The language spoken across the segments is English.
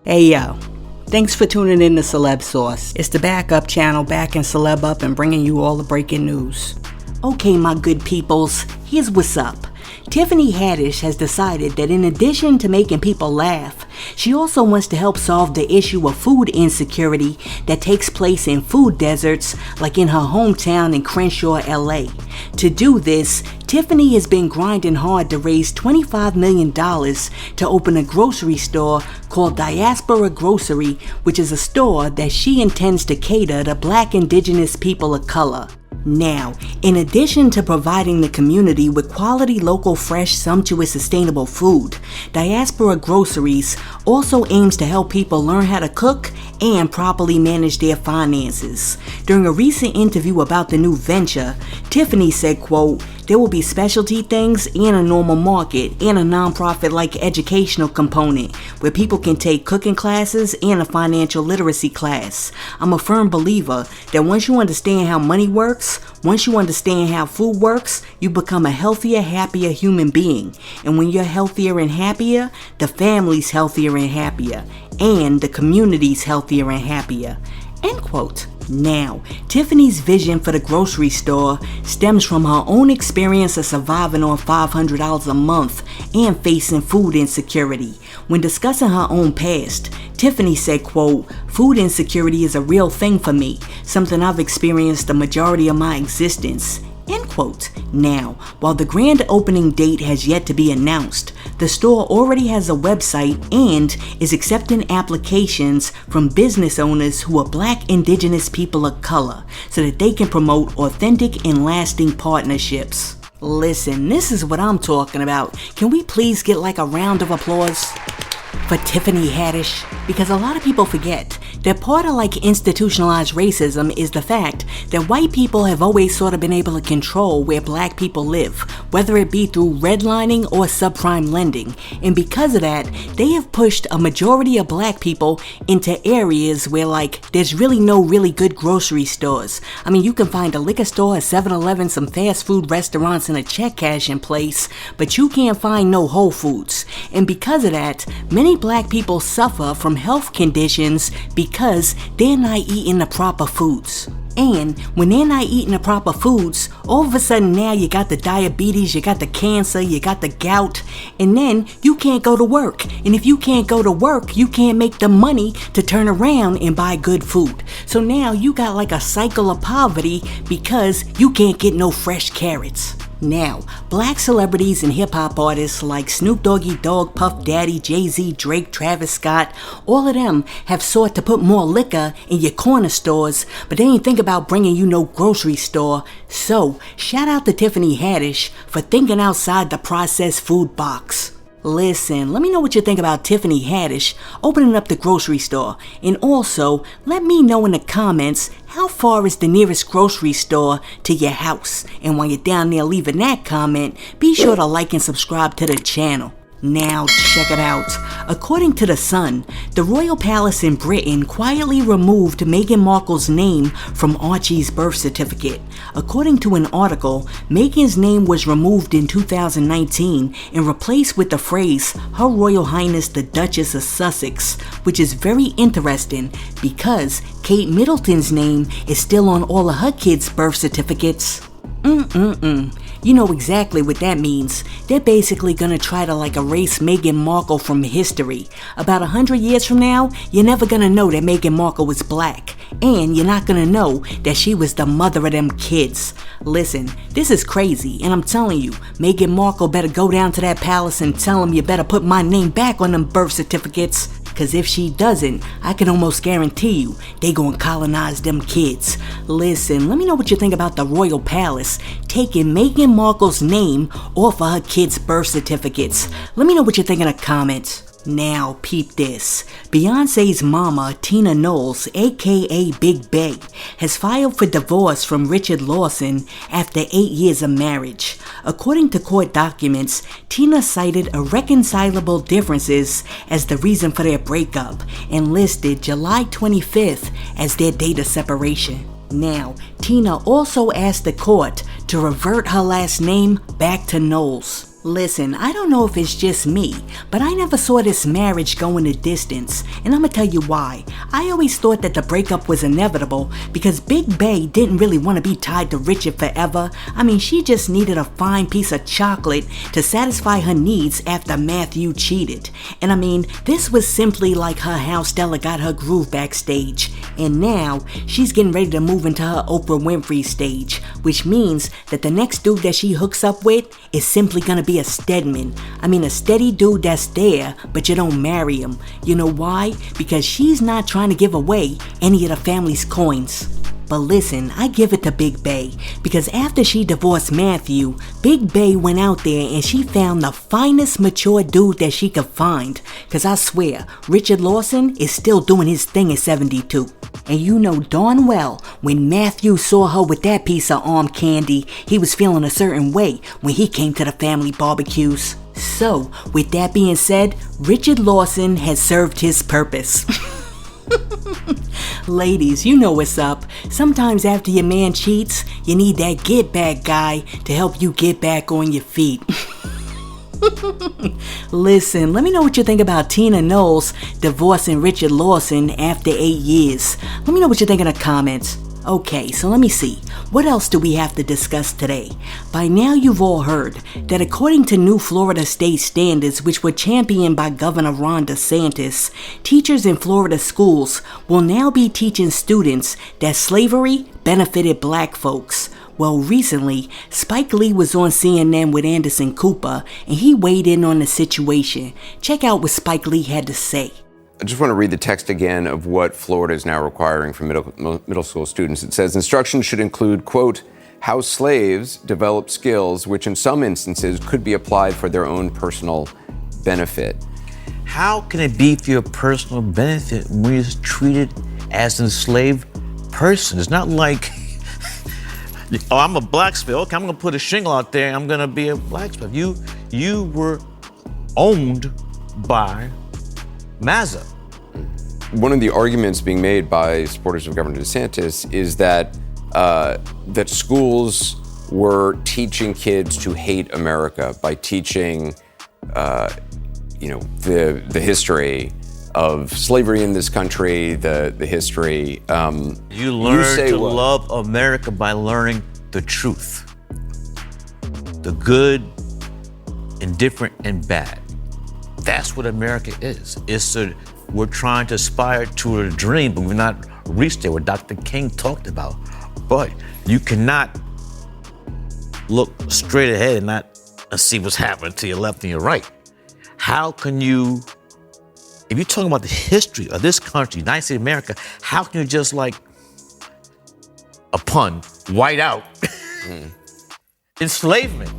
Hey yo, thanks for tuning in to Celeb Source. It's the backup channel backing Celeb up and bringing you all the breaking news. Okay, my good peoples, here's what's up. Tiffany Haddish has decided that in addition to making people laugh, she also wants to help solve the issue of food insecurity that takes place in food deserts like in her hometown in Crenshaw, LA. To do this, Tiffany has been grinding hard to raise $25 million to open a grocery store called Diaspora Grocery, which is a store that she intends to cater to Black Indigenous people of color. Now, in addition to providing the community with quality, local, fresh, sumptuous, sustainable food, Diaspora Groceries also aims to help people learn how to cook and properly manage their finances. During a recent interview about the new venture, Tiffany said, quote, "There will be specialty things and a normal market and a nonprofit-like educational component where people can take cooking classes and a financial literacy class. I'm a firm believer that once you understand how money works, once you understand how food works, you become a healthier, happier human being. And when you're healthier and happier, the family's healthier and happier, and the community's healthier and happier." End quote. Now, Tiffany's vision for the grocery store stems from her own experience of surviving on $500 a month and facing food insecurity. When discussing her own past, Tiffany said, quote, "Food insecurity is a real thing for me, something I've experienced the majority of my existence." End quote. Now, while the grand opening date has yet to be announced, the store already has a website and is accepting applications from business owners who are Black Indigenous people of color so that they can promote authentic and lasting partnerships. Listen, this is what I'm talking about. Can we please get like a round of applause for Tiffany Haddish? Because a lot of people forget that part of like institutionalized racism is the fact that white people have always sort of been able to control where Black people live, whether it be through redlining or subprime lending. And because of that, they have pushed a majority of Black people into areas where like there's really no really good grocery stores. I mean, you can find a liquor store, a 7-Eleven, some fast food restaurants, and a check cashing place, but you can't find no Whole Foods. And because of that, many Black people suffer from health conditions because they're not eating the proper foods. And when they're not eating the proper foods, all of a sudden now you got the diabetes, you got the cancer, you got the gout, and then you can't go to work. And if you can't go to work, you can't make the money to turn around and buy good food. So now you got like a cycle of poverty because you can't get no fresh carrots. Now, Black celebrities and hip-hop artists like Snoop Doggy Dogg, Puff Daddy, Jay-Z, Drake, Travis Scott, all of them have sought to put more liquor in your corner stores, but they ain't think about bringing you no grocery store. So, shout out to Tiffany Haddish for thinking outside the processed food box. Listen, let me know what you think about Tiffany Haddish opening up the grocery store. And also, let me know in the comments how far is the nearest grocery store to your house. And while you're down there leaving that comment, be sure to like and subscribe to the channel. Now check it out. According to The Sun, the royal palace in Britain quietly removed Meghan Markle's name from Archie's birth certificate. According to an article, Meghan's name was removed in 2019 and replaced with the phrase Her Royal Highness the Duchess of Sussex, which is very interesting because Kate Middleton's name is still on all of her kids' birth certificates. You know exactly what that means. They're basically gonna try to like erase Meghan Markle from history. About 100 years from now, you're never gonna know that Meghan Markle was Black. And you're not gonna know that she was the mother of them kids. Listen, this is crazy, and I'm telling you, Meghan Markle better go down to that palace and tell them you better put my name back on them birth certificates. Cause if she doesn't, I can almost guarantee you they gonna colonize them kids. Listen, let me know what you think about the royal palace taking Meghan Markle's name off of her kids' birth certificates. Let me know what you think in the comments. Now peep this. Beyonce's mama, Tina Knowles, aka Big Bay, has filed for divorce from Richard Lawson after 8 years of marriage. According to court documents, Tina cited irreconcilable differences as the reason for their breakup and listed July 25th as their date of separation. Now, Tina also asked the court to revert her last name back to Knowles. Listen, I don't know if it's just me, but I never saw this marriage going the distance, and I'm gonna tell you why. I always thought that the breakup was inevitable because Big Bae didn't really want to be tied to Richard forever. I mean, she just needed a fine piece of chocolate to satisfy her needs after Matthew cheated. And I mean, this was simply like her how Stella got her groove backstage, and now she's getting ready to move into her Oprah Winfrey stage, which means that the next dude that she hooks up with is simply gonna be a Stedman. I mean, a steady dude that's there, but you don't marry him. You know why? Because she's not trying to give away any of the family's coins. But listen, I give it to Big Bae, because after she divorced Matthew, Big Bae went out there and she found the finest mature dude that she could find. Cause I swear, Richard Lawson is still doing his thing at 72. And you know darn well, when Matthew saw her with that piece of arm candy, he was feeling a certain way when he came to the family barbecues. So, with that being said, Richard Lawson has served his purpose. Ladies, you know what's up. Sometimes after your man cheats, you need that get back guy to help you get back on your feet. Listen, let me know what you think about Tina Knowles divorcing Richard Lawson after 8 years. Let me know what you think in the comments. Okay, so let me see. What else do we have to discuss today? By now you've all heard that according to new Florida state standards, which were championed by Governor Ron DeSantis, teachers in Florida schools will now be teaching students that slavery benefited black folks. Well, recently, Spike Lee was on CNN with Anderson Cooper, and he weighed in on the situation. Check out what Spike Lee had to say. I just want to read the text again of what Florida is now requiring for middle school students. It says instruction should include, quote, how slaves develop skills which in some instances could be applied for their own personal benefit. How can it be for your personal benefit when you're treated as an enslaved person? It's not like, oh, I'm a blacksmith. Okay, I'm going to put a shingle out there. I'm going to be a blacksmith. You were owned by Mazza. One of the arguments being made by supporters of Governor DeSantis is that that schools were teaching kids to hate America by teaching, the history of slavery in this country, the history. You learn to love America by learning the truth, the good, indifferent, and bad. That's what America is. We're trying to aspire to a dream, but we've not reached there, what Dr. King talked about. But you cannot look straight ahead and not see what's happening to your left and your right. How can you, if you're talking about the history of this country, United States of America, how can you just like, a pun, white out enslavement?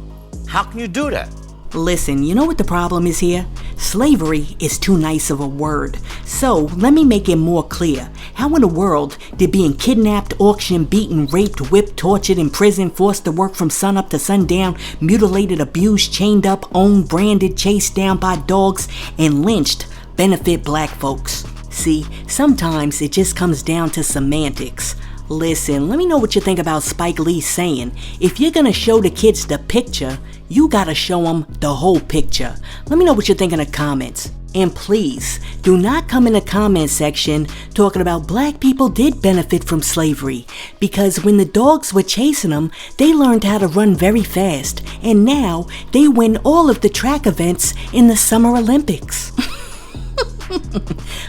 How can you do that? Listen, you know what the problem is here? Slavery is too nice of a word. So, let me make it more clear. How in the world did being kidnapped, auctioned, beaten, raped, whipped, tortured, imprisoned, forced to work from sun up to sundown, mutilated, abused, chained up, owned, branded, chased down by dogs, and lynched benefit black folks? See, sometimes it just comes down to semantics. Listen, let me know what you think about Spike Lee saying, if you're gonna show the kids the picture, you gotta show them the whole picture. Let me know what you think in the comments. And please, do not come in the comment section talking about black people did benefit from slavery, because when the dogs were chasing them, they learned how to run very fast, and now they win all of the track events in the Summer Olympics.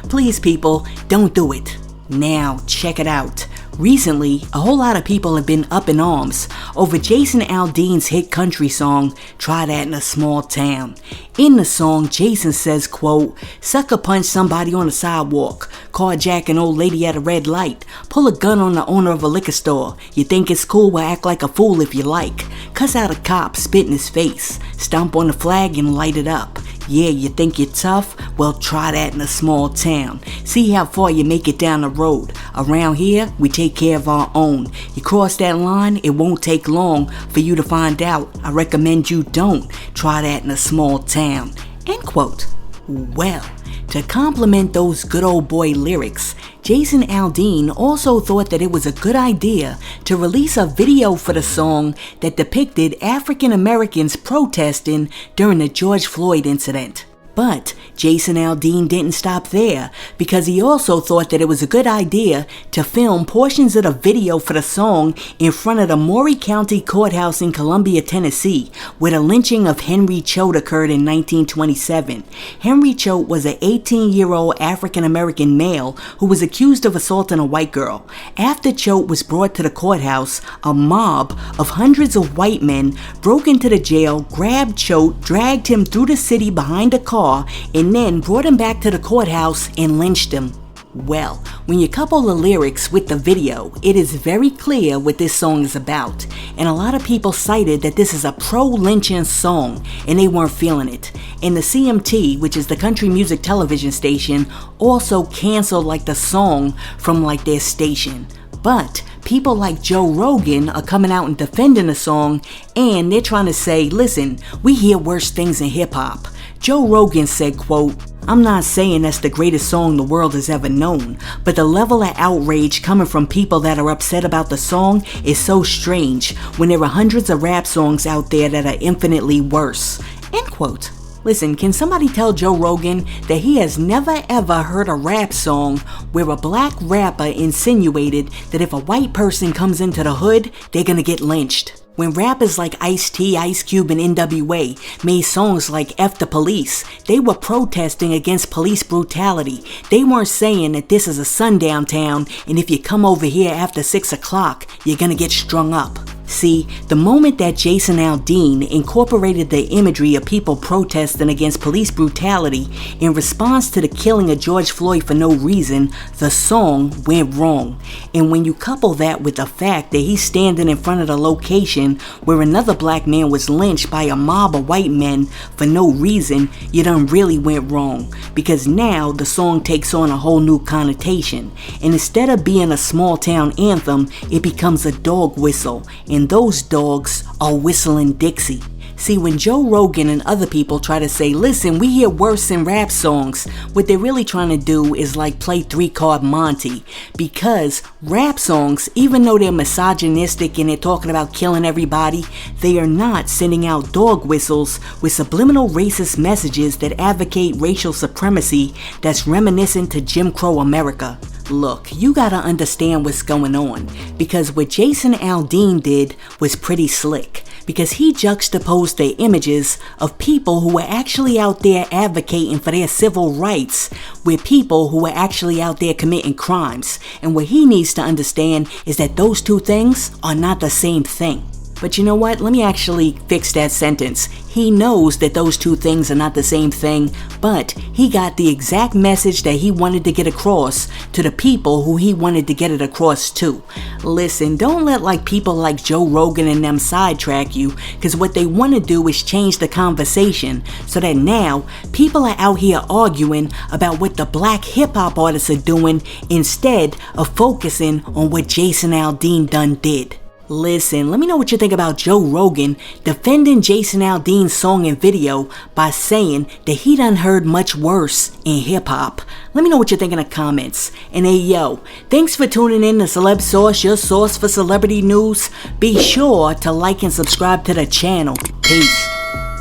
Please people, don't do it. Now, check it out. Recently, a whole lot of people have been up in arms over Jason Aldean's hit country song, Try That in a Small Town. In the song, Jason says, quote, sucker punch somebody on the sidewalk, carjack an old lady at a red light, pull a gun on the owner of a liquor store. You think it's cool, well act like a fool if you like. Cuss out a cop, spit in his face, stomp on the flag and light it up. Yeah, you think you're tough? Well, try that in a small town. See how far you make it down the road. Around here, we take care of our own. You cross that line, it won't take long for you to find out. I recommend you don't try that in a small town. End quote. Well, to complement those good old boy lyrics, Jason Aldean also thought that it was a good idea to release a video for the song that depicted African Americans protesting during the George Floyd incident. But Jason Aldean didn't stop there, because he also thought that it was a good idea to film portions of the video for the song in front of the Maury County Courthouse in Columbia, Tennessee, where the lynching of Henry Choate occurred in 1927. Henry Choate was an 18-year-old African-American male who was accused of assaulting a white girl. After Choate was brought to the courthouse, a mob of hundreds of white men broke into the jail, grabbed Choate, dragged him through the city behind a car, and then brought him back to the courthouse and lynched him. Well, when you couple the lyrics with the video, it is very clear what this song is about, and a lot of people cited that this is a pro-lynching song, and they weren't feeling it. And the CMT, which is the country music television station, also canceled the song from their station. But people like Joe Rogan are coming out and defending the song, and they're trying to say, listen, we hear worse things in hip-hop. Joe Rogan said, quote, "I'm not saying that's the greatest song the world has ever known, but the level of outrage coming from people that are upset about the song is so strange when there are hundreds of rap songs out there that are infinitely worse." End quote. Listen, can somebody tell Joe Rogan that he has never ever heard a rap song where a black rapper insinuated that if a white person comes into the hood, they're gonna get lynched? When rappers like Ice-T, Ice Cube, and NWA made songs like F the Police, they were protesting against police brutality. They weren't saying that this is a sundown town and if you come over here after 6 o'clock, you're gonna get strung up. See, the moment that Jason Aldean incorporated the imagery of people protesting against police brutality in response to the killing of George Floyd for no reason, the song went wrong. And when you couple that with the fact that he's standing in front of the location where another black man was lynched by a mob of white men for no reason, you done really went wrong. Because now the song takes on a whole new connotation. And instead of being a small town anthem, it becomes a dog whistle. And those dogs are whistling Dixie. See, when Joe Rogan and other people try to say, listen, we hear worse in rap songs, what they're really trying to do is play 3-card Monty. Because rap songs, even though they're misogynistic and they're talking about killing everybody, they are not sending out dog whistles with subliminal racist messages that advocate racial supremacy that's reminiscent to Jim Crow America. Look, you gotta understand what's going on, because what Jason Aldean did was pretty slick, because he juxtaposed the images of people who were actually out there advocating for their civil rights with people who were actually out there committing crimes. And what he needs to understand is that those two things are not the same thing. But you know what? Let me actually fix that sentence. He knows that those two things are not the same thing, but he got the exact message that he wanted to get across to the people who he wanted to get it across to. Listen, don't let people like Joe Rogan and them sidetrack you, because what they want to do is change the conversation so that now people are out here arguing about what the black hip-hop artists are doing instead of focusing on what Jason Aldean done did. Listen, let me know what you think about Joe Rogan defending Jason Aldean's song and video by saying that he done heard much worse in hip-hop. Let me know what you think in the comments. And hey yo, thanks for tuning in to Celeb Source, your source for celebrity news. Be sure to like and subscribe to the channel. Peace.